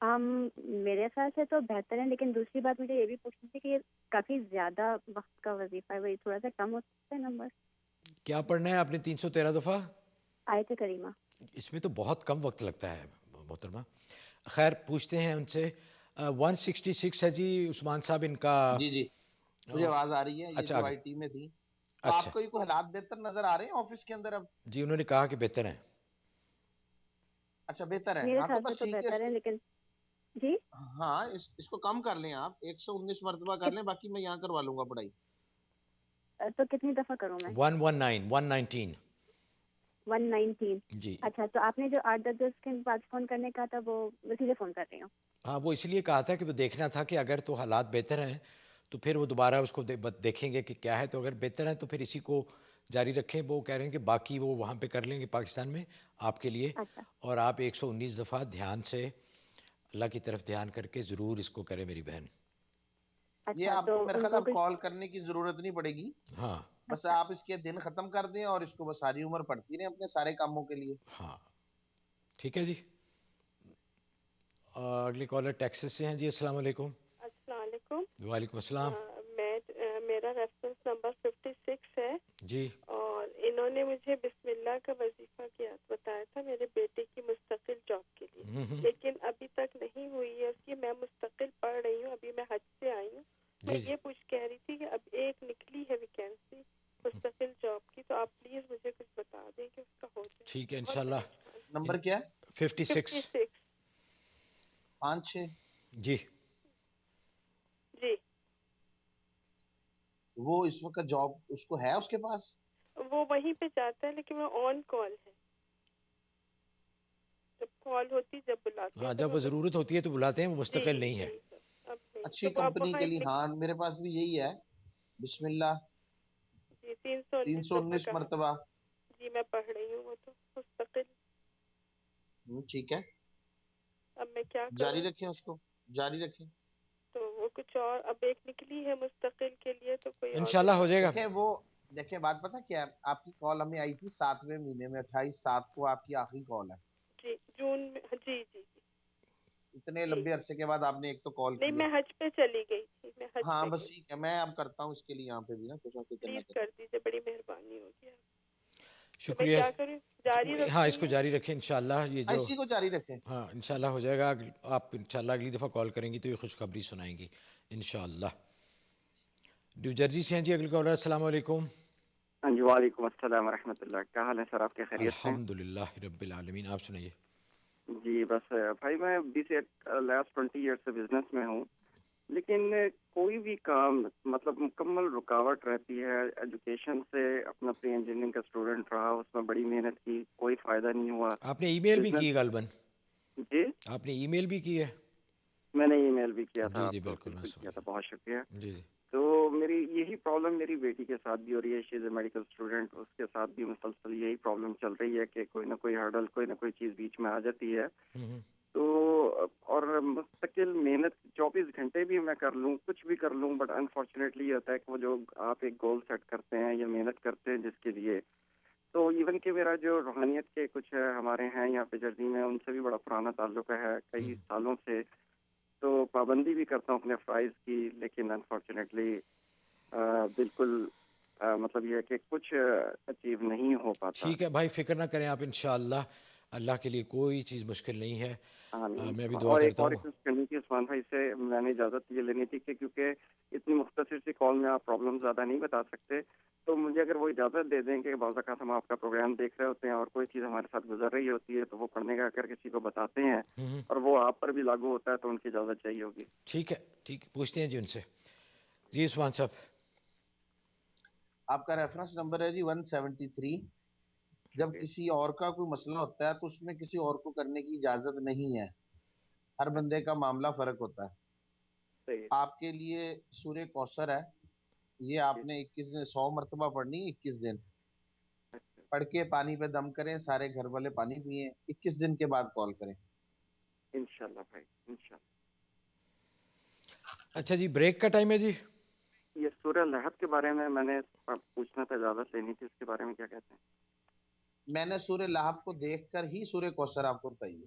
میرے خیال سے تو بہتر ہے، لیکن دوسری بات مجھے یہ بھی پوچھنی تھی کہ یہ کافی زیادہ وقت کا وظیفہ ہے، وہی تھوڑا سا کم ہو سکتا ہے نمبر؟ کیا پڑھنا ہے آپ نے 313 دفعہ؟ آیت کریمہ. اس میں تو بہت کم وقت لگتا ہے محترمہ. خیر پوچھتے ہیں ان سے. 166 ہے جی عثمان صاحب ان کا. جی جی مجھے آواز آ رہی ہے. یہ اچھا جو آگے. آئی ٹی میں تھی تو اچھا آپ کو کوئی حالات بہتر نظر آ رہے ہیں آفس کے اندر اب؟ جی انہوں نے کہا کہ بہتر ہیں. اچھا بہتر ہے. میرے ہاں تو خیال سے بس تو ٹھیک ہے. بہتر ہے، لیکن جی ہاں اس کو کم کر لیں آپ. 119 مرتبہ کر لیں، باقی میں یہاں کروا لوں گا پڑھائی. تو کتنی دفعہ کروں میں؟ 119. 119. جی اچھا، تو آپ نے جو 8-10 کے بعد فون کرنے کا تھا وہ اسی سے فون کر رہی ہوں. ہاں وہ اس لیے کہا تھا کہ وہ دیکھنا تھا کہ اگر تو حالات بہتر ہیں تو پھر وہ دوبارہ اس کو دیکھیں گے کہ کیا ہے. تو اگر بہتر ہیں تو پھر اسی کو جاری رکھیں. وہ کہہ رہے ہیں کہ باقی وہ وہاں پہ کر لیں گے پاکستان میں آپ کے لیے. اچھا اور آپ 119 دفعہ دھیان سے اللہ کی طرف دھیان کر کے ضرور اس کو کریں میری بہن. یہ اچھا. آپ تو کو میرے ان خیال کو اب کچھ کال کرنے کی ضرورت نہیں پڑے گی. ہاں بس اچھا آپ اس کے دن ختم کر دیں اور اس کو بس ساری عمر پڑھتی رہیں اپنے سارے کاموں کے لیے. ہاں ٹھیک ہے جی. اگلی کالر ٹیکسس سے ہیں جی. السلام علیکم. السلام علیکم. وعلیکم السلام. میرا ریفرنس نمبر 56 ہے جی اور انہوں نے مجھے بسم اللہ کا وظیفہ بتایا تھا میرے بیٹے کی مستقل جاب کے لیے، لیکن ابھی تک نہیں ہوئی ہے اس کی. میں مستقل پڑھ رہی ہوں، ابھی میں حج سے آئی ہوں. میں جی جی یہ کہہ رہی تھی کہ اب ایک نکلی ہے ویکینسی مستقل جاب کی، تو آپ پلیز مجھے کچھ بتا دیں کہ اس کا ہو جائے. ٹھیک ہے بہت انشاءاللہ. پریشان. نمبر کیا ہے؟ 56. 56. 5-6. جی جی وہ اس وقت جاب اس کو ہے اس کے پاس؟ وہ وہیں پہ جاتا ہے لیکن وہ آن کال ہے. جب کال ہوتی جب بلاتے ہیں ہاں تو جب میں وہ ضرورت ہوتی ہے تو بلاتے ہیں. وہ جی مستقل نہیں ہے. جی سر. اب نہیں اچھی تو وہ اب کمپنی وہاں کے لیے. ہاں میرے پاس بھی یہی ہے. بسم اللہ. جی 319 دفعہ 319 کہا. مرتبہ. جی میں پڑھ رہی ہوں وہ تو مستقل. ٹھیک ہے اب میں کیا جاری کروں؟ رکھیں اس کو. جاری رکھیں. تو وہ کچھ اور اب ایک نکلی ہے مستقل کے لیے، تو کوئی اور انشاءاللہ ہو بتا جائے دیں. گا. دیکھیں بات پتہ کیا ہے. آپ کی کال ہمیں آئی تھی 7ویں مہینے میں. 28/7 کو آپ کی آخری کال ہے. جی جون میں. جی جی جی اتنے جی. لمبے عرصے کے بعد آپ نے ایک تو کال نہیں کی ہے. میں حج پہ چلی گئی تھی، میں حج ہاں پہ بس گئی. ٹھیک ہے. میں اب کرتا ہوں اس کے لیے یہاں پہ بھی نا کچھ نہ فکر نہ پلیز کریں. کر دیجیے، بڑی مہربانی ہوگی آپ. تو میں شکریہ. کیا کروں؟ جاری ہاں رکھوں اس کو یہ؟ جاری رکھیں انشاءاللہ. یہ جو اسی کو جاری رکھیں. ہاں انشاءاللہ ہو جائے گا. آپ انشاءاللہ اگلی دفعہ کال کریں گی تو یہ خوشخبری سنائیں گی انشاءاللہ. نیو جرسی سے ہیں جی اگلی کالر. السلام علیکم. ہاں جی وعلیکم السلام ورحمۃ اللہ. کیا حال ہے سر؟ آپ کے خیریت سے ہیں؟ الحمدللہ رب العالمین. آپ سنائیے. جی بس بھائی میں لاسٹ 20 ایئر سے بزنس میں ہوں، لیکن کوئی بھی کام مطلب مکمل رکاوٹ رہتی ہے. ایجوکیشن سے اپنا پری انجینئرنگ کا اسٹوڈنٹ رہا، اس میں بڑی محنت کی، کوئی فائدہ نہیں ہوا. آپ نے ای میل بھی بزنس. کی غالباً. جی آپ نے ای میل بھی کی ہے. میں نے ای میل بھی کیا تھا جی آپ جی کو، بالکل میں بالکل کیا سمجھ تھا. بہت شکریہ. گیا. جی جی تو میری یہی پرابلم میری بیٹی کے ساتھ بھی ہو رہی ہے. شی از اے میڈیکل اسٹوڈنٹ. اس کے ساتھ بھی مسلسل یہی پرابلم چل رہی ہے کہ کوئی نہ کوئی ہرڈل، کوئی نہ کوئی چیز بیچ میں آ جاتی ہے. تو اور مستقل محنت 24 گھنٹے بھی میں کر لوں، کچھ بھی کر لوں، بٹ انفارچونیٹلی یہ ہوتا ہے کہ وہ جو آپ ایک گول سیٹ کرتے ہیں یا محنت کرتے ہیں جس کے لیے، تو ایون کہ میرا جو روحانیت کے کچھ ہمارے ہیں یہاں پہ جرسی میں، ان سے بھی بڑا پرانا تعلق ہے کئی سالوں سے. تو پابندی بھی کرتا ہوں اپنے فرائض کی، لیکن انفارچونیٹلی بالکل مطلب یہ ہے کہ کچھ اچیو نہیں ہو پاتا. ٹھیک ہے بھائی فکر نہ کریں آپ. انشاءاللہ اللہ کے لیے کوئی چیز مشکل نہیں ہے. آمین. میں بھی دعا اور ایک کرتا اور ہوں. ریکویسٹ کرنی تھی عثمان بھائی سے. میں نے اجازت یہ لینی تھی کہ کیونکہ اتنی مختصر سی کال میں آپ پرابلم زیادہ نہیں بتا سکتے، تو مجھے اگر وہ اجازت دے دیں کہ بعض اوقات ہم آپ کا پروگرام دیکھ رہے ہوتے ہیں اور کوئی چیز ہمارے ساتھ گزر رہی ہوتی ہے تو وہ پڑھنے کا اگر کسی کو بتاتے ہیں اور وہ آپ پر بھی لاگو ہوتا ہے تو ان کی اجازت چاہیے ہوگی. ٹھیک ہے ٹھیک ہے پوچھتے ہیں جی ان سے. جی عثمان صاحب. آپ کا ریفرنس نمبر ہے جی 173. جب کسی اور کا کوئی مسئلہ ہوتا ہے تو اس میں کسی اور کو کرنے کی اجازت نہیں ہے. ہر بندے کا معاملہ فرق ہوتا ہے. صحیح. آپ کے لیے سورہ کوثر ہے. یہ آپ نے 100 مرتبہ پڑھنی 21 دن. پڑھ کے پانی پہ دم کریں، سارے گھر والے پانی پئیں، 21 دن کے بعد کال کریں. انشاءاللہ بھائی انشاءاللہ. اچھا جی بریک کا ٹائم ہے جی. یہ سورہ لہب کے بارے میں نے پوچھنا تھا، اجازت لینی تھی. اس کے بارے میں کیا کہتے ہیں؟ میں نے سورہ لہب کو دیکھ کر ہی سورہ کوثر آپ کو بتائی ہے.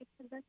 110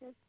10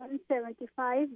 175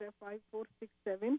5467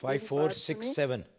5467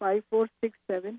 5467।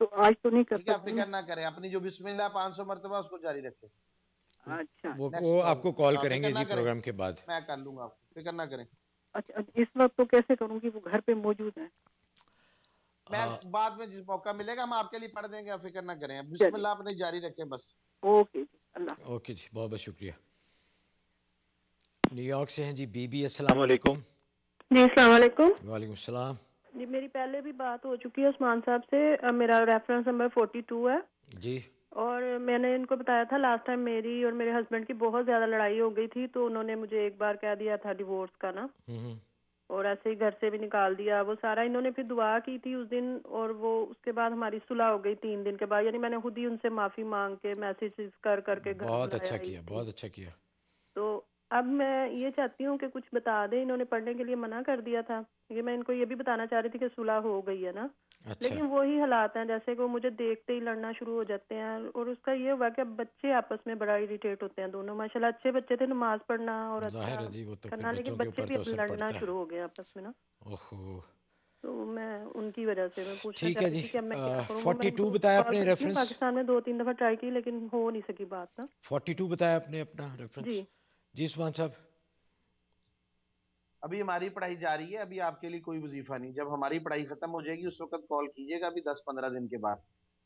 تو آج تو نہیں کر ٹھیک ہے آپ سکتی. فکر نہ کریں, اپنی جو بسم اللہ 500 مرتبہ اس کو جاری رکھیں. اچھا وہ آپ کو کال کریں فکر گے نہ جی کریں, پروگرام کے بعد. میں کر لوں گا آپ کو, فکر نہ کریں. اچھا, اس وقت تو کیسے کروں گی, وہ گھر پہ موجود ہیں. میں بعد میں جس موقع ملے گا ہم آپ کے لیے پڑھ دیں گے, آپ فکر نہ کریں, بسم چلیے, اللہ اپنی جاری رکھیں بس. اوکے جی, اللہ. اوکے جی, بہت بہت شکریہ. نیو یارک سے ہیں جی بی بی, السلام علیکم. جی السلام علیکم. وعلیکم السلام. جی میری پہلے بھی بات ہو چکی ہے عثمان صاحب سے, میرا ریفرنس نمبر 42 ہے, جی اور میں نے ان کو بتایا تھا لاسٹ ٹائم میری اور میرے ہسبینڈ کی بہت زیادہ لڑائی ہو گئی تھی, تو انہوں نے مجھے ایک بار کہہ دیا تھا ڈیورس کا نا, اور ایسے ہی گھر سے بھی نکال دیا. وہ سارا انہوں نے پھر دعا کی تھی اس دن, اور وہ اس کے بعد ہماری صلح ہو گئی 3 دن کے بعد. یعنی میں نے خود ہی ان سے معافی مانگ کے میسیجز کر کے گھر بہت بلایا اچھا آئی کیا, تھی. بہت اچھا کیا. تو اب میں یہ چاہتی ہوں کہ کچھ بتا دیں, انہوں نے پڑھنے کے لیے منع کر دیا تھا, یہ میں ان کو یہ بھی بتانا چاہ رہی تھی کہ صلح ہو گئی ہے نا, اچھا لیکن وہی حالات ہیں جیسے کہ وہ مجھے دیکھتے ہی لڑنا شروع ہو جاتے ہیں, اور اس کا یہ ہوا کہ اب بچے آپس میں بڑا اریٹیٹ ہوتے ہیں دونوں. ماشاءاللہ اچھے بچے تھے, نماز پڑھنا اور ظاہر اچھا ہے جی, وہ تو پھر کرنا, لیکن بچوں کے بچے اوپر بھی تو اب اثر لڑنا پڑتا ہے. شروع ہو گئے آپس میں نا. اوہو, تو میں ان کی وجہ سے میں پوچھنا ٹھیک چاہ ہے رہی جی. تھی کہ اب میں کیا کروں. وہ میں ان 42 کو بتایا آپ کال نے کرتی ہوں, ریفرنس, پاکستان میں 2-3 دفعہ ٹرائی کی لیکن ہو نہیں سکی بات نا. 42 بتایا آپ نے اپنا ریفرنس. جی جی عثمان صاحب. ابھی ہماری پڑھائی جاری ہے, ابھی آپ کے لیے کوئی وظیفہ نہیں. جب ہماری پڑھائی ختم ہو جائے گی اس وقت کال کیجیے گا, ابھی 10-15 دن کے بعد.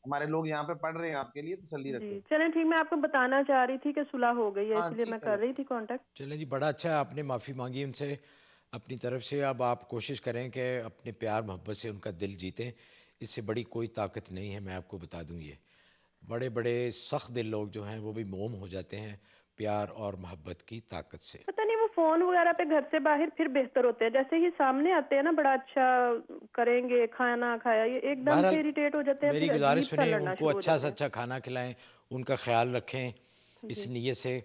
ہمارے لوگ یہاں پہ پڑھ رہے ہیں, آپ کے لیے تسلی جی رکھیں. چلیں ٹھیک, میں آپ کو بتانا چاہ رہی تھی کہ صلح ہو گئی ہے, ہاں اس لیے جی میں کر کریں. رہی تھی کانٹیکٹ. چلیں جی, بڑا اچھا ہے, آپ نے معافی مانگی ان سے اپنی طرف سے. اب آپ کوشش کریں کہ اپنے پیار محبت سے ان کا دل جیتیں, اس سے بڑی کوئی طاقت نہیں ہے, میں آپ کو بتا دوں. یہ بڑے بڑے سخت دل لوگ جو ہیں وہ بھی موم ہو جاتے ہیں پیار اور محبت کی طاقت سے. پتہ نہیں وہ فون وغیرہ پہ گھر سے باہر پھر بہتر ہوتے ہیں, جیسے ہی سامنے آتے ہیں نا بڑا اچھا کریں گے, کھانا کھایا, یہ ایک دم بہرحال سے اریٹیٹ ہو جاتے ہیں, میری پھر گزارش عجیب سا سنیں, ان لڑنا کو شروع ہو اچھا سے جاتے ہیں. اچھا کھانا کھلائیں, ان کا خیال رکھیں اس جی نیت سے.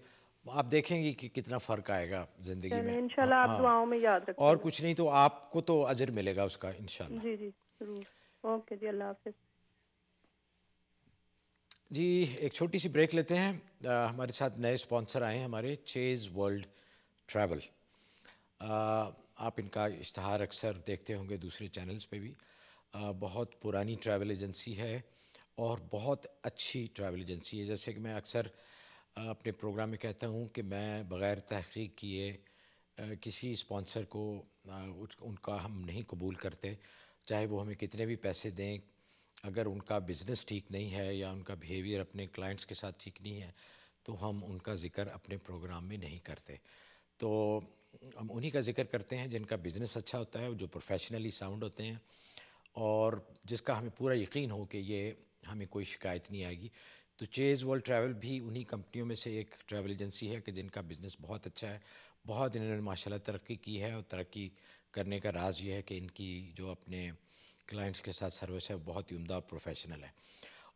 آپ دیکھیں گی کہ کتنا فرق آئے گا زندگی میں. چلیں ہاں انشاءاللہ آپ ہاں, دعاؤں میں یاد اور رکھیے گا. کچھ نہیں تو آپ کو تو اجر ملے گا اس کا انشاءاللہ. جی جی ضرور. اوکے جی, اللہ حافظ. جی ایک چھوٹی سی بریک لیتے ہیں. ہمارے ساتھ نئے اسپانسر آئے ہیں ہمارے, چیز ورلڈ ٹریول. آپ ان کا اشتہار اکثر دیکھتے ہوں گے دوسرے چینلز پہ بھی. بہت پرانی ٹریول ایجنسی ہے اور بہت اچھی ٹریول ایجنسی ہے. جیسے کہ میں اکثر اپنے پروگرام میں کہتا ہوں کہ میں بغیر تحقیق کیے کسی اسپانسر کو ان کا ہم نہیں قبول کرتے, چاہے وہ ہمیں کتنے بھی پیسے دیں. اگر ان کا بزنس ٹھیک نہیں ہے یا ان کا بیہیویئر اپنے کلائنٹس کے ساتھ ٹھیک نہیں ہے تو ہم ان کا ذکر اپنے پروگرام میں نہیں کرتے. تو ہم انہی کا ذکر کرتے ہیں جن کا بزنس اچھا ہوتا ہے, جو پروفیشنلی ساؤنڈ ہوتے ہیں, اور جس کا ہمیں پورا یقین ہو کہ یہ ہمیں کوئی شکایت نہیں آئے گی. تو چیز ورلڈ ٹریول بھی انہی کمپنیوں میں سے ایک ٹریول ایجنسی ہے کہ جن کا بزنس بہت اچھا ہے. بہت انہوں نے ماشاءاللہ ترقی کی ہے, اور ترقی کرنے کا راز یہ ہے کہ ان کی جو اپنے کلائنٹس کے ساتھ سروس ہے بہت ہی عمدہ پروفیشنل ہے.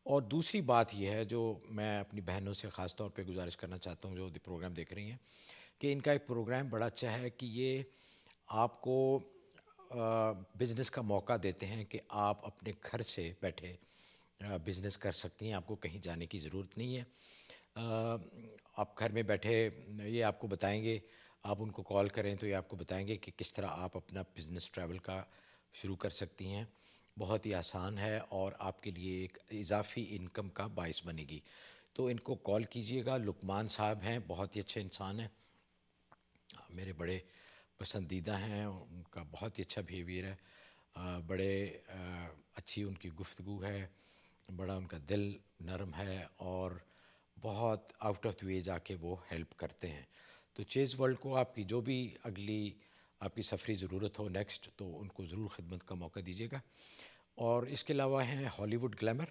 اور دوسری بات یہ ہے جو میں اپنی بہنوں سے خاص طور پہ گزارش کرنا چاہتا ہوں جو پروگرام دیکھ رہی ہیں, کہ ان کا ایک پروگرام بڑا اچھا ہے کہ یہ آپ کو بزنس کا موقع دیتے ہیں کہ آپ اپنے گھر سے بیٹھے بزنس کر سکتی ہیں. آپ کو کہیں جانے کی ضرورت نہیں ہے. آپ گھر میں بیٹھے یہ آپ کو بتائیں گے, آپ ان کو کال کریں تو یہ آپ کو بتائیں گے کہ کس طرح آپ اپنا بزنس ٹریول کا شروع کر سکتی ہیں. بہت ہی آسان ہے اور آپ کے لیے ایک اضافی انکم کا باعث بنے گی. تو ان کو کال کیجئے گا. لقمان صاحب ہیں, بہت ہی اچھے انسان ہیں, میرے بڑے پسندیدہ ہیں, ان کا بہت ہی اچھا بیہیویئر ہے, بڑے اچھی ان کی گفتگو ہے, بڑا ان کا دل نرم ہے, اور بہت آؤٹ آف دی وے جا کے وہ ہیلپ کرتے ہیں. تو چیز ورلڈ کو آپ کی جو بھی اگلی آپ کی سفری ضرورت ہو نیکسٹ, تو ان کو ضرور خدمت کا موقع دیجیے گا. اور اس کے علاوہ ہیں ہالی ووڈ گلیمر.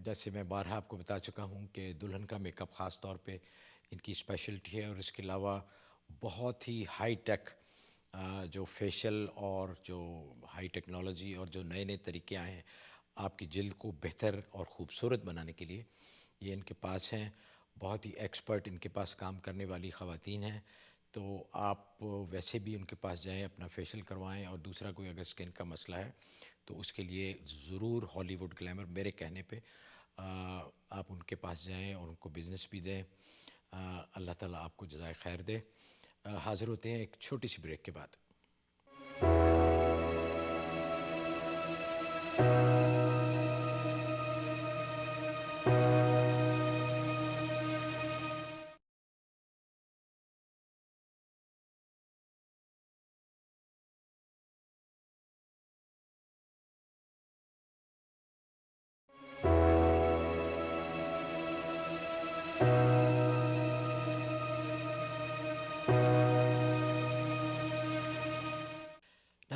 جیسے میں بارہا آپ کو بتا چکا ہوں کہ دلہن کا میک اپ خاص طور پہ ان کی اسپیشلٹی ہے, اور اس کے علاوہ بہت ہی ہائی ٹیک جو فیشل اور جو ہائی ٹیکنالوجی اور جو نئے نئے طریقے آئے ہیں آپ کی جلد کو بہتر اور خوبصورت بنانے کے لیے, یہ ان کے پاس ہیں. بہت ہی ایکسپرٹ ان کے پاس کام کرنے والی خواتین ہیں. تو آپ ویسے بھی ان کے پاس جائیں, اپنا فیشل کروائیں, اور دوسرا کوئی اگر اسکن کا مسئلہ ہے تو اس کے لیے ضرور ہالی ووڈ گلیمر میرے کہنے پہ آپ ان کے پاس جائیں اور ان کو بزنس بھی دیں. اللہ تعالیٰ آپ کو جزائے خیر دے. حاضر ہوتے ہیں ایک چھوٹی سی بریک کے بعد.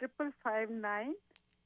555।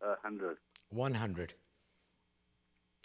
100। 100।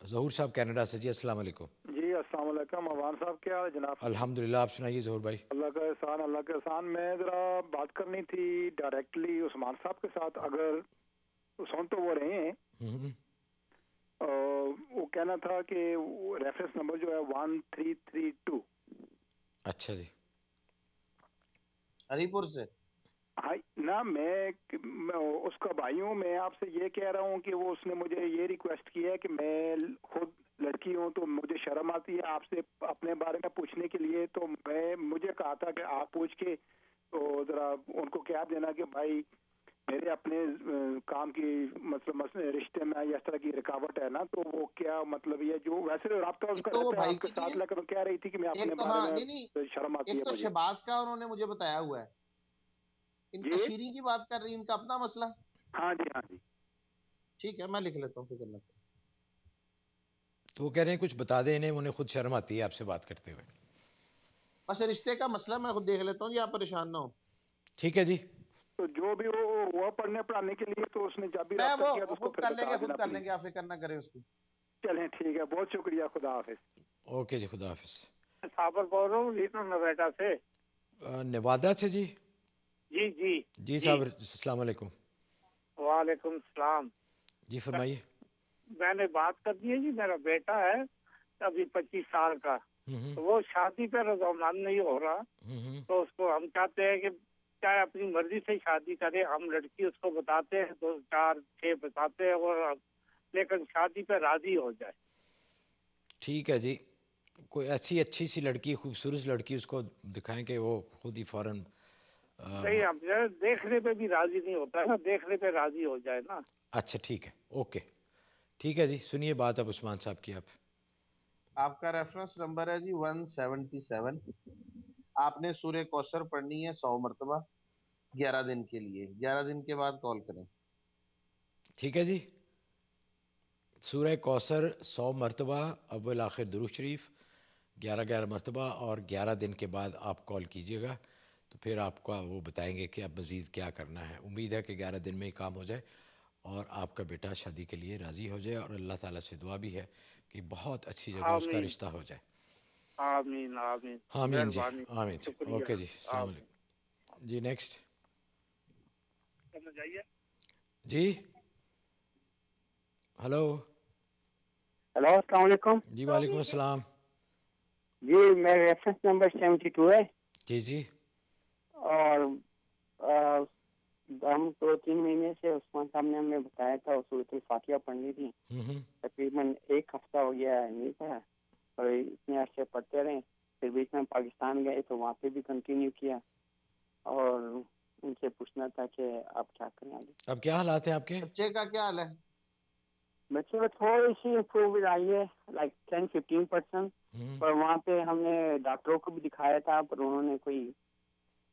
ظہور صاحب کینیڈا سے جی السلام علیکم. جی السلام علیکم عوان صاحب، کیا حال ہے جناب؟ الحمدللہ، آپ سنائیے ظہور بھائی. اللہ کا احسان، اللہ کا احسان. میں ذرا بات کرنی تھی ڈائریکٹلی عثمان صاحب کے ساتھ، اگر سن تو وہ رہے ہیں. وہ کہنا تھا کہ ریفرنس نمبر جو ہے 1332. اچھا جی. ہری پور سے نہ میں اس کا بھائی ہوں. میں آپ سے یہ کہہ رہا ہوں کہ وہ اس نے مجھے یہ ریکویسٹ کی ہے کہ میں خود لڑکی ہوں تو مجھے شرم آتی ہے آپ سے اپنے بارے میں پوچھنے کے لیے، تو مجھے کہا تھا کہ آپ پوچھ کے تو ذرا ان کو کہہ دینا کہ بھائی میرے اپنے کام کی مطلب رشتے میں اس طرح کی رکاوٹ ہے نا، تو وہ کیا مطلب یہ جو ویسے رابطہ اس کا رہتا ہے آپ کے ساتھ، لیکن کہہ رہی تھی کہ میں اپنے بارے میں شرم آتی ہے ایک تو مجھے. شہباز کا انہوں نے مجھے بتایا ہوا ہے، ان کا شیریں کی بات کر رہی ہے، ان کا اپنا مسئلہ. ہاں جی ہاں جی ٹھیک ہے میں لکھ لیتا ہوں، فکر نہ کریں. تو وہ کہہ رہے ہیں کچھ بتا دیں انہیں خود شرم آتی ہے آپ سے بات کرتے ہوئے. بس رشتے کا مسئلہ میں خود دیکھ لیتا ہوں جی، آپ پریشان نہ ہو. ٹھیک ہے جی. تو جو بھی وہ پڑھنے پڑھانے کے لیے تو اس نے جب بھی میں رابطہ کیا تو اس کو خود پھر کر لیں بتا گے، دینا خود کر لیں پلیز. گے، آپ فکر نہ کریں اس کی. چلیں ٹھیک ہے، بہت شکریہ، خدا حافظ. اوکے جی، خدا حافظ. صابر بول رہا ہوں لیٹر نویڈا سے. نوادہ سے جی. جی جی جی صاحب السلام علیکم. وعلیکم السلام. جی فرمائیے. میں نے بات کر دی ہے جی، میرا بیٹا ہے ابھی 25 سال کا، وہ شادی پہ رضامند نہیں ہو رہا، تو اس کو ہم چاہتے ہیں کہ چاہے اپنی مرضی سے شادی کرے، ہم لڑکی اس کو بتاتے ہیں 2 4 6 بتاتے ہیں، اور لیکن شادی پہ راضی ہو جائے. ٹھیک ہے جی، کوئی ایسی اچھی سی لڑکی، خوبصورت لڑکی اس کو دکھائیں کہ وہ خود ہی فوراً. نہیں، ہم دیکھنے پہ بھی راضی نہیں ہوتا ہے نا، دیکھنے پہ راضی ہو جائے نا. اچھا ٹھیک ہے، اوکے ٹھیک ہے جی. سنیے بات اب عثمان صاحب کی. آپ کا ریفرنس نمبر ہے جی 177. آپ نے سورہ کوثر پڑھنی ہے 100 مرتبہ 11 دن کے لیے. 11 دن کے بعد کال کریں. ٹھیک ہے جی. سورہ کوثر 100 مرتبہ اول آخر درود شریف 11 مرتبہ، اور 11 دن کے بعد آپ کال کیجئے گا، تو پھر آپ کو وہ بتائیں گے کہ اب مزید کیا کرنا ہے. امید ہے کہ 11 دن میں ہی کام ہو جائے اور آپ کا بیٹا شادی کے لیے راضی ہو جائے، اور اللہ تعالیٰ سے دعا بھی ہے کہ بہت اچھی جگہ اس کا رشتہ ہو جائے. آمین آمین. آمین جی، مہربانی، آمین جی. شکریہ. اوکے جی، السلام علیکم جی. نیکسٹ جی. ہلو. ہلو السلام علیکم. جی وعلیکم السلام. جی میرا ریفرنس نمبر 72 ہے. جی جی. اور ہم 2-3 مہینے سے عثمان صاحب نے ہمیں بتایا تھا سورۃ الفاتحہ پڑھنی تھی، تقریباً 1 ہفتہ ہو گیا ہے نہیں پڑھا، اور اتنے عرصے پڑھتے رہے. پھر بیچ میں پاکستان گئے تو وہاں پہ بھی کنٹینیو کیا، اور ان سے پوچھنا تھا کہ آپ کیا کریں آگے. اب کیا حالات ہیں آپ کے بچے کا؟ کیا حال ہے بچے میں تھوڑی سی امپروو آئی ہے، لائک 10-15%. پر وہاں پہ ہم نے ڈاکٹروں کو بھی دکھایا تھا، پر انہوں نے کوئی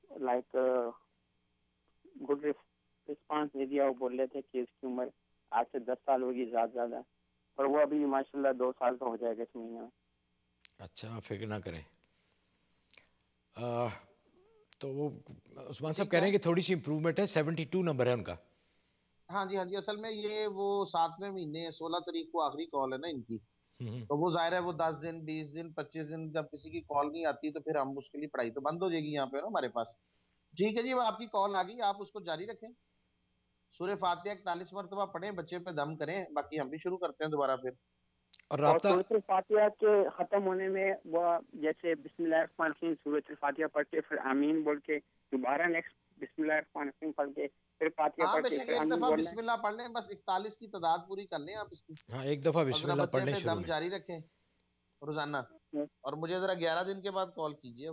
لائک گڈ رسپانس نہیں دیا. وہ بول رہے تھے کہ اس کی عمر 8 سے 10 سال ہوگی زیادہ، پر وہ ابھی ماشاءاللہ 2 سال کا ہو جائے گا اس مہینے میں. اچھا، آپ فکر نہ کریں. تو وہ عثمان صاحب کہہ رہے ہیں کہ تھوڑی سی امپروومنٹ ہے. 72 نمبر ہے ان کا. ہاں جی ہاں جی. اصل میں یہ وہ 7ویں مہینے 16 تاریخ کو آخری کال ہے نا ان کی، تو وہ ظاہر ہے وہ 10 دن 20 دن 25 دن جب کسی کی کال نہیں آتی تو پھر ہم اس کے لیے پڑھائی تو بند ہو جائے گی یہاں پہ نا ہمارے پاس. ٹھیک ہے جی، وہ آپ کی کال آ گئی، آپ اس کو جاری رکھیں. سورہ فاتحہ 41 مرتبہ پڑھیں، بچے پہ دم کریں، باقی ہم بھی شروع کرتے ہیں دوبارہ پھر. اور سورۃ الفاتحہ کے ختم ہونے میں وہ جیسے بسم اللہ الرحمن الرحیم سورۃ الفاتحہ پڑھ کے پھر آمین بول کے دوبارہ نیکسٹ بسم اللہ الرحمن الرحیم پڑھ کے پھر فاتحہ پڑھ کے پھر ایک آمین دفعہ بولنا بسم اللہ پڑھ لیں، بس 41 کی تعداد پوری کر لیں آپ اس کی. ہاں ایک دفعہ بسم اللہ پڑھ لیں پہ شروع دم میں. جاری رکھیں روزانہ، اور مجھے ذرا 11 دن کے بعد کال کیجیے.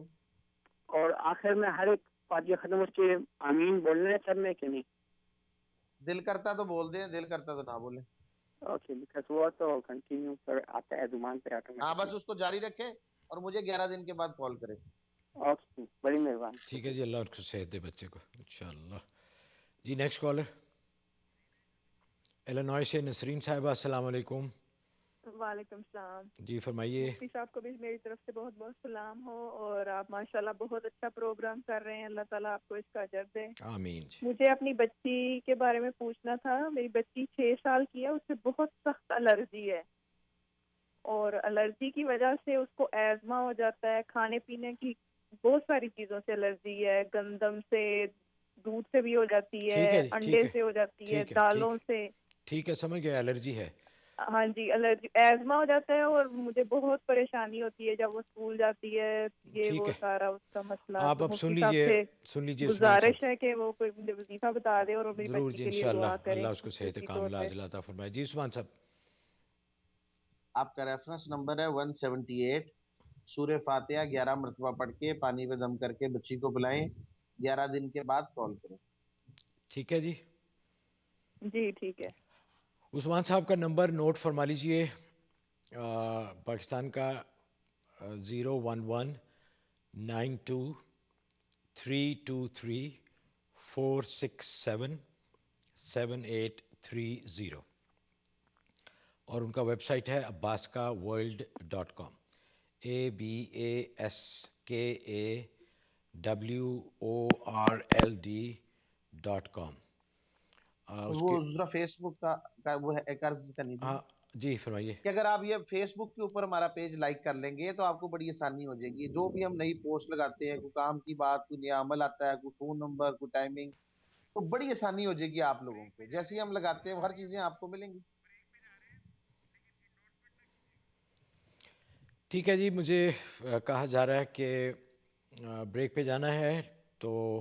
اور آخر میں ہر ایک فاتحہ ختم ہو کے آمین بولنا ہے سب میں کہ نہیں؟ دل کرتا تو بول دیں، دل کرتا تو نہ بولیں. اوکے، بیکاز وہ تو کنٹینیو پر آتا ہے زبان پہ آتا ہے. ہاں بس اس کو جاری رکھیں اور مجھے 11 دن کے بعد کال کریں. اوکے، بڑی مہربانی. ٹھیک ہے جی، اللہ ان کو صحت دے بچے کو انشاءاللہ. جی نیکسٹ کالر ایلینوائے سے نسرین صاحبہ، السلام علیکم. وعلیکم السلام. جی فرمائیے. مفتی صاحب کو بھی میری طرف سے بہت بہت سلام ہو، اور آپ ماشاءاللہ بہت اچھا پروگرام کر رہے ہیں، اللہ تعالیٰ آپ کو اس کا اجر دے. آمین. مجھے اپنی بچی کے بارے میں پوچھنا تھا. میری بچی 6 سال کی ہے، اس سے بہت سخت الرجی ہے. اور الرجی کی وجہ سے اس کو ایزما ہو جاتا ہے. کھانے پینے کی بہت ساری چیزوں سے الرجی ہے, گندم سے, دودھ سے بھی ہو جاتی ٹھیک ہے, ہے جی, انڈے سے ہو جاتی ہے, دالوں سے. ٹھیک ہے, سمجھ گیا, الرجی ہے. ہاں جی, الرجی ایزما ہو جاتا ہے اور مجھے بہت پریشانی ہوتی ہے جب وہ اسکول جاتی ہے, یہ ٹھیک وہ ہے, سارا اس کا مسئلہ. آپ تو اب مفتی صاحب سے لیجیے عثمان گزارش صاحب. ہے کہ وہ کوئی مجھے وظیفہ بتا دے اور میری ضرور بچی جی, کے لیے انشاءاللہ دعا کرے اللہ اس کو صحت خصوصی طور کاملہ پہ. عاجلہ عطا فرمائے. جی عثمان صاحب. آپ کا ریفرنس نمبر ہے 178. سورہ فاتحہ 11 مرتبہ پڑھ کے پانی پہ دم کر کے بچی کو بلائیں, 11 دن کے بعد کال کریں. ٹھیک ہے جی, جی ٹھیک ہے. عثمان صاحب کا نمبر نوٹ فرما لیجئے, پاکستان کا 0119234677830, اور ان کا ویب سائٹ ہے abbaskaworld.com, ABASKAWORLD.com. وہ ذرا فیس بک کا وہ ہے ایک عرض کرنی تھی. ہاں جی فرمائیے. کہ اگر آپ یہ فیس بک کے اوپر ہمارا پیج لائک کر لیں گے تو آپ کو بڑی آسانی ہو جائے گی. جو بھی ہم نئی پوسٹ لگاتے ہیں, کوئی کام کی بات, کوئی نیا عمل آتا ہے, کوئی فون نمبر, کوئی ٹائمنگ, تو بڑی آسانی ہو جائے گی آپ لوگوں کو. جیسے ہی ہم لگاتے ہیں ہر چیزیں آپ کو ملیں گی. ٹھیک ہے جی, مجھے کہا جا رہا ہے کہ بریک پہ جانا ہے, تو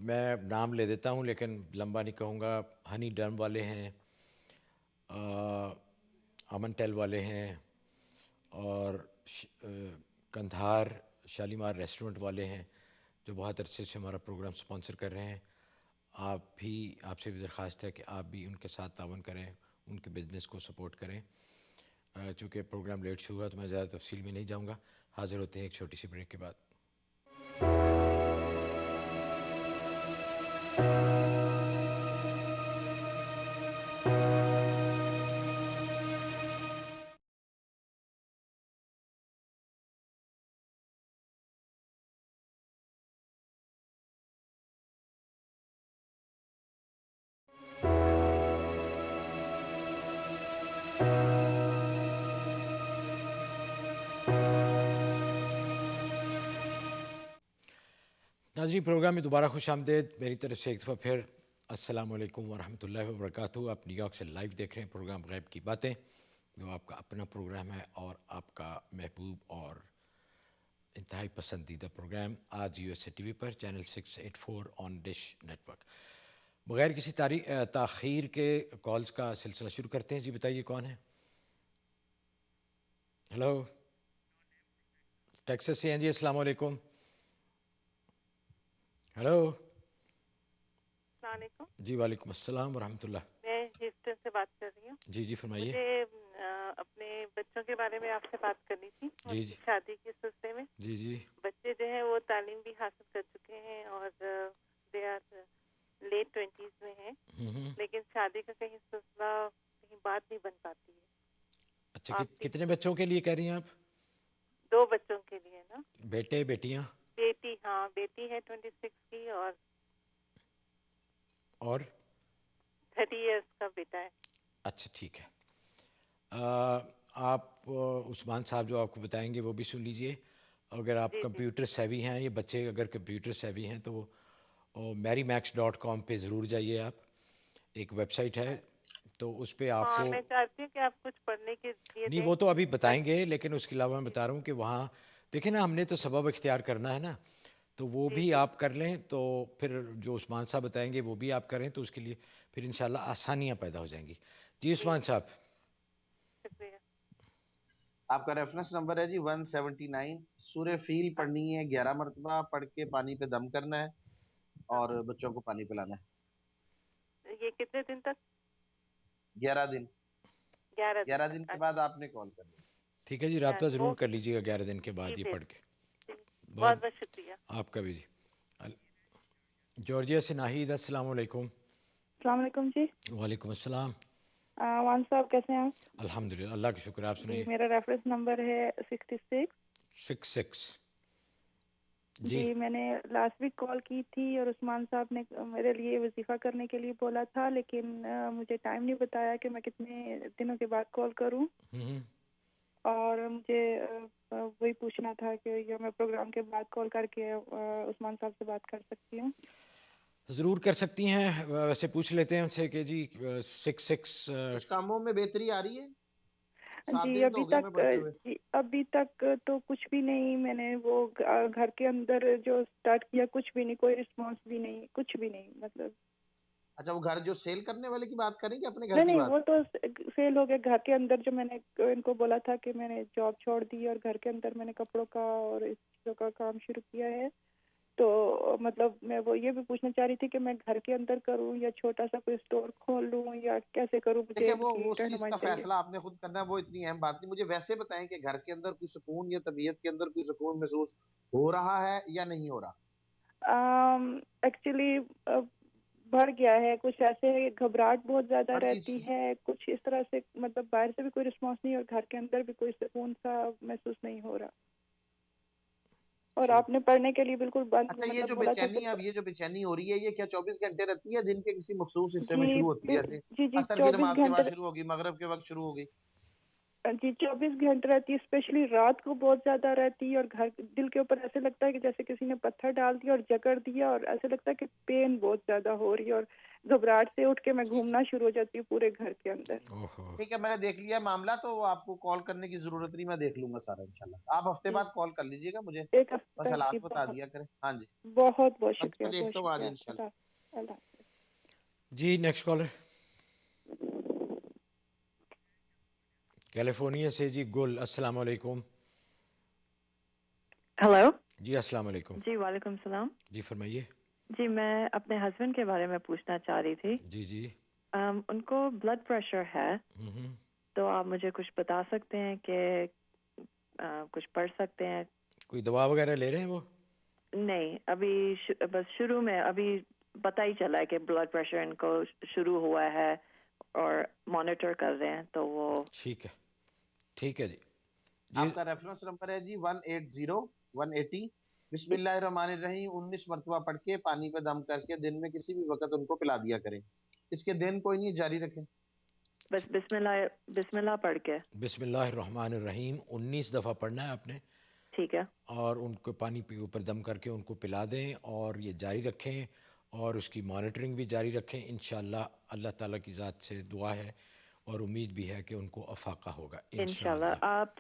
میں نام لے دیتا ہوں لیکن لمبا نہیں کہوں گا. ہنی ڈرم والے ہیں, امن ٹیل والے ہیں, اور کندھار شالیمار ریسٹورنٹ والے ہیں جو بہت عرصے سے ہمارا پروگرام سپانسر کر رہے ہیں. آپ سے بھی درخواست ہے کہ آپ بھی ان کے ساتھ تعاون کریں, ان کے بزنس کو سپورٹ کریں. چونکہ پروگرام لیٹ شروع ہوا تو میں زیادہ تفصیل میں نہیں جاؤں گا. حاضر ہوتے ہیں ایک چھوٹی سی بریک کے بعد. ناظرین, پروگرام میں دوبارہ خوش آمدید. میری طرف سے ایک دفعہ پھر السلام علیکم ورحمۃ اللہ وبرکاتہ. آپ نیو یارک سے لائیو دیکھ رہے ہیں پروگرام غیب کی باتیں, جو آپ کا اپنا پروگرام ہے اور آپ کا محبوب اور انتہائی پسندیدہ پروگرام. آج USA TV پر چینل 684 آن ڈش نیٹ ورک. بغیر کسی تاخیر کے کالز کا سلسلہ شروع کرتے ہیں. جی بتائیے کون ہے؟ ہیلو, ٹیکسس سے ہیں جی. السلام علیکم. ہیلو. السلام علیکم. جی وعلیکم السلام ورحمۃ اللہ. میں ہیوسٹن سے بات کر رہی ہوں. جی جی فرمائیے. مجھے اپنے بچوں کے بارے میں آپ سے بات کرنی تھی. جی جی. شادی کے سلسلے میں. جی جی. بچے جو ہیں وہ تعلیم بھی حاصل کر چکے ہیں اور دے آر لیٹ 20s میں ہیں, لیکن شادی کا کہیں سلسلہ کہیں بات نہیں بن پاتی ہے. اچھا, کتنے بچوں کے لیے کہہ رہی ہیں آپ؟ 2 بچوں کے لیے نا. بیٹے بیٹیاں؟ بیٹی, ہاں بیٹی ہے 26 کی اور 30 ایئرس کا بیٹا ہے. اچھا ٹھیک ہے. آپ عثمان صاحب جو آپ کو بتائیں گے وہ بھی سن لیجئے. اگر آپ کمپیوٹر سیوی ہیں, یہ بچے اگر کمپیوٹر سیوی ہیں تو MaryMax.com پہ ضرور جائیے. آپ ایک ویب سائٹ ہے تو اس پہ آپ کو, میں چاہتی ہوں کہ آپ کچھ پڑھنے کے لیے نہیں وہ تو ابھی بتائیں گے, لیکن اس کے علاوہ میں بتا رہا ہوں کہ وہاں دیکھیں نا, ہم نے تو سبب اختیار کرنا ہے نا, تو وہ بھی آپ کر لیں. تو پھر جو عثمان صاحب بتائیں گے وہ بھی آپ کریں, تو اس کے لیے پھر انشاءاللہ آسانیاں پیدا ہو جائیں گی. جی عثمان صاحب. شکریہ. آپ کا ریفرنس نمبر ہے جی 179. سورہ فیل پڑھنی ہے 11 مرتبہ, پڑھ کے پانی پہ دم کرنا ہے اور بچوں کو پانی پلانا ہے. یہ کتنے دن تک؟ 11 دن. 11 دن کے بعد آپ نے کال کر لیا. ٹھیک ہے جی, رابطہ ضرور کر لیجیے گا 11 دن کے بعد یہ پڑھ کے. بہت بہت شکریہ آپ کا بھی. جی جارجیا سے ناہید, السلام علیکم. السلام علیکم جی. وعلیکم السلام. وان صاحب کیسے ہیں آپ؟ الحمدللہ, اللہ کا شکر. آپ سنائیے. میرا ریفرنس نمبر ہے 66. جی میں نے لاسٹ ویک کال کی تھی اور عثمان صاحب نے میرے لیے وظیفہ کرنے کے لیے بولا تھا, لیکن مجھے ٹائم نہیں بتایا کہ میں کتنے دنوں کے بعد کال کروں. اور مجھے وہی پوچھنا تھا کہ یہ میں پروگرام کے بعد کال کر کے عثمان صاحب سے بات کر سکتی ہوں؟ ضرور کر سکتی ہیں. ویسے پوچھ لیتے ہیں ان سے کہ جی 66 کچھ کاموں میں بہتری آ رہی ہے؟ جی ابھی تک تو کچھ بھی نہیں. میں نے وہ گھر کے اندر جو اسٹارٹ کیا کچھ بھی نہیں, کوئی رسپانس بھی نہیں, کچھ بھی نہیں مطلب. اچھا, وہ گھر جو سیل کرنے والے کی بات کریں گے اپنے گھر کی نہیں بات؟ وہ تو سیل ہو گیا. گھر کے اندر جو میں نے ان کو بولا تھا کہ میں نے جاب چھوڑ دی اور گھر کے اندر میں نے کپڑوں کا اور اس چیزوں کا کام شروع کیا ہے. تو مطلب میں وہ یہ بھی پوچھنا چاہ رہی تھی کہ میں گھر کے اندر کروں یا چھوٹا سا کوئی اسٹور کھول لوں یا کیسے کروں؟ دیکھیں وہ اس چیز کا فیصلہ آپ نے خود کرنا ہے, وہ اتنی اہم بات نہیں. مجھے ویسے بتائیں کہ گھر کے اندر کوئی سکون یا طبیعت کے اندر کوئی سکون محسوس ہو رہا ہے یا نہیں ہو رہا؟ ایکچولی بڑھ گیا ہے کچھ ایسے, گھبراہٹ بہت زیادہ رہتی ہے کچھ اس طرح سے, مطلب باہر سے بھی کوئی رسپانس نہیں اور گھر کے اندر بھی کوئی سکون سا محسوس نہیں ہو رہا. اور آپ نے پڑھنے کے لیے بالکل بند. اچھا, یہ جو بے چینی اب یہ جو بے چینی ہو رہی ہے یہ کیا 24 گھنٹے رہتی ہے دن کے کسی مخصوص حصے میں شروع ہوتی ہے؟ جیسے عصر کی نماز کے بعد شروع ہوگی, مغرب کے وقت شروع ہوگی؟ جی 24 گھنٹے رہتی ہے, اسپیشلی رات کو بہت زیادہ رہتی ہے. اور گھر دل کے اوپر ایسے لگتا ہے کہ جیسے کسی نے پتھر ڈال دیا اور جکڑ دیا, اور ایسے لگتا ہے کہ پین بہت زیادہ ہو رہی ہے اور گھبراہٹ سے اٹھ کے میں گھومنا شروع ہو جاتی ہوں پورے گھر کے اندر. ٹھیک ہے, میں نے دیکھ لیا معاملہ, تو آپ کو کال کرنے کی ضرورت نہیں, میں دیکھ لوں گا سارا انشاءاللہ. آپ ہفتے بعد کال کر لیجیے گا مجھے, بس حالات بتا دیا کریں. ہاں جی, بہت بہت شکریہ. میں دیکھتا ہوں آج انشاءاللہ. اللہ جی نیکسٹ کالر کیلیفورنیا سے جی گل. السلام علیکم. ہیلو. جی السلام علیکم. جی وعلیکم السلام. جی فرمائیے. جی میں اپنے ہسبینڈ کے بارے میں پوچھنا چاہ رہی تھی. جی جی. ان کو بلڈ پریشر ہے, تو آپ مجھے کچھ بتا سکتے ہیں کہ کچھ پڑھ سکتے ہیں؟ کوئی دوا وغیرہ لے رہے ہیں وہ؟ نہیں, ابھی بس شروع میں ابھی پتہ ہی چلا ہے کہ بلڈ پریشر ان کو شروع ہوا ہے اور مانیٹر کر رہے ہیں, تو وہ ٹھیک ہے. ٹھیک ہے جی. آپ کا ریفرنس نمبر ہے جی 180 بسم اللہ الرحمن الرحیم 19 مرتبہ پڑھ کے پانی پہ دم کر کے دن میں کسی بھی وقت ان کو پلا دیا کریں. اس کے دن کوئی نہیں, جاری رکھیں. بس بسم اللہ پڑھ کے بسم اللہ الرحمن الرحیم 19 دفعہ پڑھنا ہے آپ نے. ٹھیک ہے. اور ان کو پانی کے اوپر دم کر کے ان کو پلا دیں, اور یہ جاری رکھیں, اور اس کی مانیٹرنگ بھی جاری رکھیں. انشاءاللہ اللہ تعالیٰ کی ذات سے دعا ہے اور امید بھی ہے کہ ان کو افاقہ ہوگا انشاءاللہ. آپ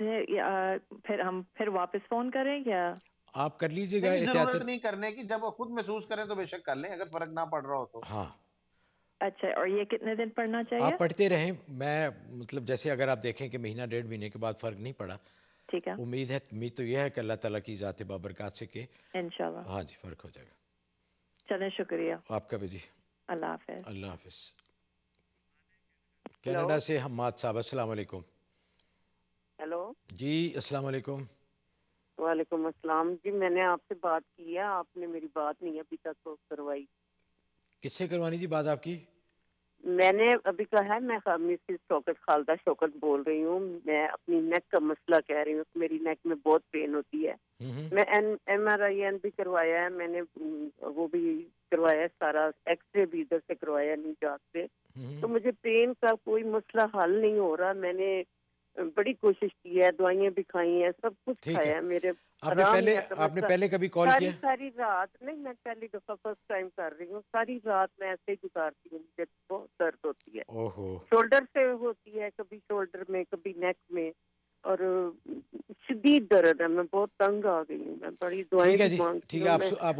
پھر ہم واپس فون کریں یا آپ کر لیجیے گا؟ ضرورت نہیں کرنے کی, جب وہ خود محسوس کریں تو بے شک کر لیں اگر فرق نہ پڑ رہا ہو تو. ہاں. اچھا, اور یہ کتنے دن پڑھنا چاہیے؟ آپ پڑھتے رہیں. میں مطلب جیسے اگر آپ دیکھیں کہ مہینہ 1.5 مہینے کے بعد فرق نہیں پڑا, ٹھیک ہے, امید تو یہ ہے کہ اللہ تعالیٰ کی ذات بابرکات سے کہ انشاءاللہ ہاں جی فرق ہو جائے گا. چلیں, شکریہ آپ کا بھی. جی اللہ حافظ. اللہ حافظ. کینیڈا سے حماد صاحب. السلام علیکم. ہیلو. جی السلام علیکم. وعلیکم السلام. جی میں نے آپ سے بات کی ہے, آپ نے میری بات نہیں ابھی تک کروائی. کس سے کروانی جی بات آپ کی؟ میں نے ابھی کہا ہے, میں مسز شوکت خالدہ شوکت بول رہی ہوں. میں اپنی نیک کا مسئلہ کہہ رہی ہوں. میری نیک میں بہت پین ہوتی ہے. میں MRI بھی کروایا ہے, میں نے وہ بھی کروایا ہے سارا, ایکس رے بھی ادھر سے کروایا نجات سے. تو مجھے پین کا کوئی مسئلہ حل نہیں ہو رہا. میں نے بڑی کوشش کی ہے, دوائیاں بھی کھائی ہیں, سب کچھ کھایا ہے. میرے آپ نے پہلے کبھی کال کیا؟ ساری رات نہیں, میں پہلی دفعہ فرسٹ ٹائم کر رہی ہوں. ساری رات میں ایسے ہی گزارتی ہوں, مجھے بہت درد ہوتی ہے. شولڈر سے ہوتی ہے, کبھی شولڈر میں کبھی نیک میں, اور شدید درد ہے. میں بہت تنگ آ گئی ہوں. میں بڑی دعائیں بھی مانگتی ہوں.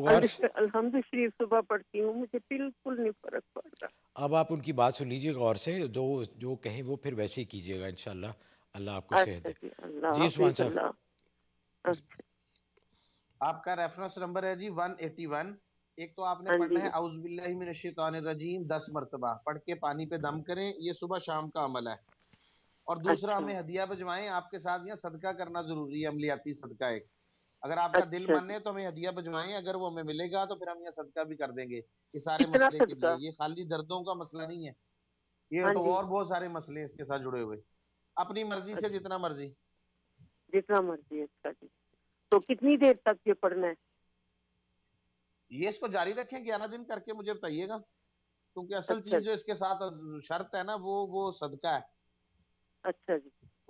میں الحمد شریف صبح پڑھتی ہوں, مجھے بالکل نہیں فرق پڑ رہا. اب آپ ان کی بات سن لیجیے غور سے, جو کہیں وہ پھر ویسے ہی کیجیے گا انشاءاللہ. اللہ آپ کو صحت دے. جی عثمان صاحب. آپ کا ریفرنس نمبر ہے جی 181. ایک تو آپ نے پڑھنا ہے اعوذ باللہ من الشیطان الرجیم 10 مرتبہ پڑھ کے پانی پہ دم کریں. یہ صبح شام کا عمل ہے. اور دوسرا ہمیں ہدیہ بھجوائیں. آپ کے ساتھ یہاں صدقہ کرنا ضروری ہے, عملیاتی صدقہ ایک. اگر آپ کا دل مانے تو ہمیں ہدیہ بھجوائیں, اگر وہ ہمیں ملے گا تو پھر ہم یہ صدقہ بھی کر دیں گے. یہ سارے مسئلے کے لیے, یہ خالی دردوں کا مسئلہ نہیں ہے, یہ تو اور بہت سارے مسئلے اس کے ساتھ جڑے ہوئے. اپنی مرضی سے جتنا مرضی ہے. تو کتنی دیر تک یہ پڑھنا ہے؟ یہ اس کو جاری رکھیں, 11 دن کر کے مجھے بتائیے گا, کیونکہ اصل چیز جو اس کے ساتھ شرط ہے نا وہ صدقہ ہے. اچھا جی.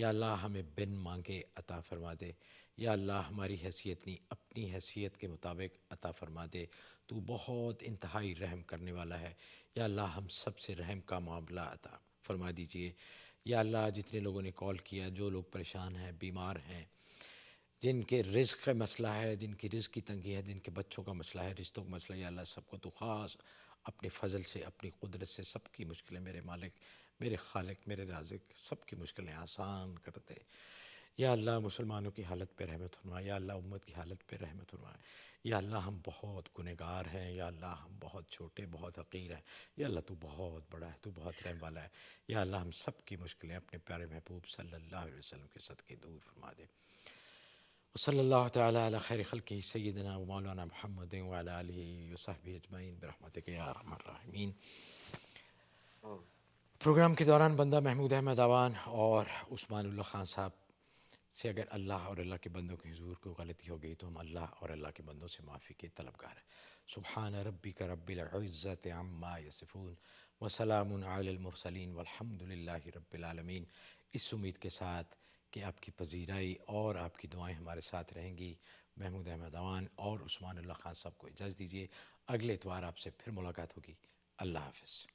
یا اللہ ہمیں بن مانگے عطا فرما دے. یا اللہ ہماری حیثیت نہیں اپنی حیثیت کے مطابق عطا فرما دے. تو بہت انتہائی رحم کرنے والا ہے. یا اللہ ہم سب سے رحم کا معاملہ عطا فرما دیجئے. یا اللہ جتنے لوگوں نے کال کیا، جو لوگ پریشان ہیں، بیمار ہیں، جن کے رزق کا مسئلہ ہے، جن کی رزق کی تنگی ہے، جن کے بچوں کا مسئلہ ہے، رشتوں کا مسئلہ ہے، یا اللہ سب کو تو خاص اپنے فضل سے، اپنی قدرت سے سب کی مشکلیں میرے مالک، میرے خالق، میرے رازق سب کی مشکلیں آسان کر دے. یا اللہ مسلمانوں کی حالت پہ رحمت فرما. یا اللہ امت کی حالت پہ رحمت فرما. یا اللہ ہم بہت گنہگار ہیں. یا اللہ ہم بہت چھوٹے، بہت حقیر ہیں. یا اللہ تو بہت بڑا ہے، تو بہت رحم والا ہے. یا اللہ ہم سب کی مشکلیں اپنے پیارے محبوب صلی اللہ علیہ وسلم کے صدقے دور فرما دے. وصلی اللہ تعالی علی خیر خلقہ سیدنا و مولانا محمد وعلی آلہ وصحبہ اجمعین برحمتک یا ارحم الراحمین. پروگرام کے دوران بندہ محمود احمد آوان اور عثمان اللہ خان صاحب سے اگر اللہ اور اللہ کے بندوں کے حضور کو غلطی ہو گئی تو ہم اللہ اور اللہ کے بندوں سے معافی کے طلبگار ہیں. سبحان ربک رب العزت عما یصفون وسلام علی المرسلین والحمد للہ رب العالمین. اس امید کے ساتھ کہ آپ کی پذیرائی اور آپ کی دعائیں ہمارے ساتھ رہیں گی، محمود احمد آوان اور عثمان اللہ خان صاحب کو اجازت دیجیے. اگلے اتوار آپ سے پھر ملاقات ہوگی. اللہ حافظ.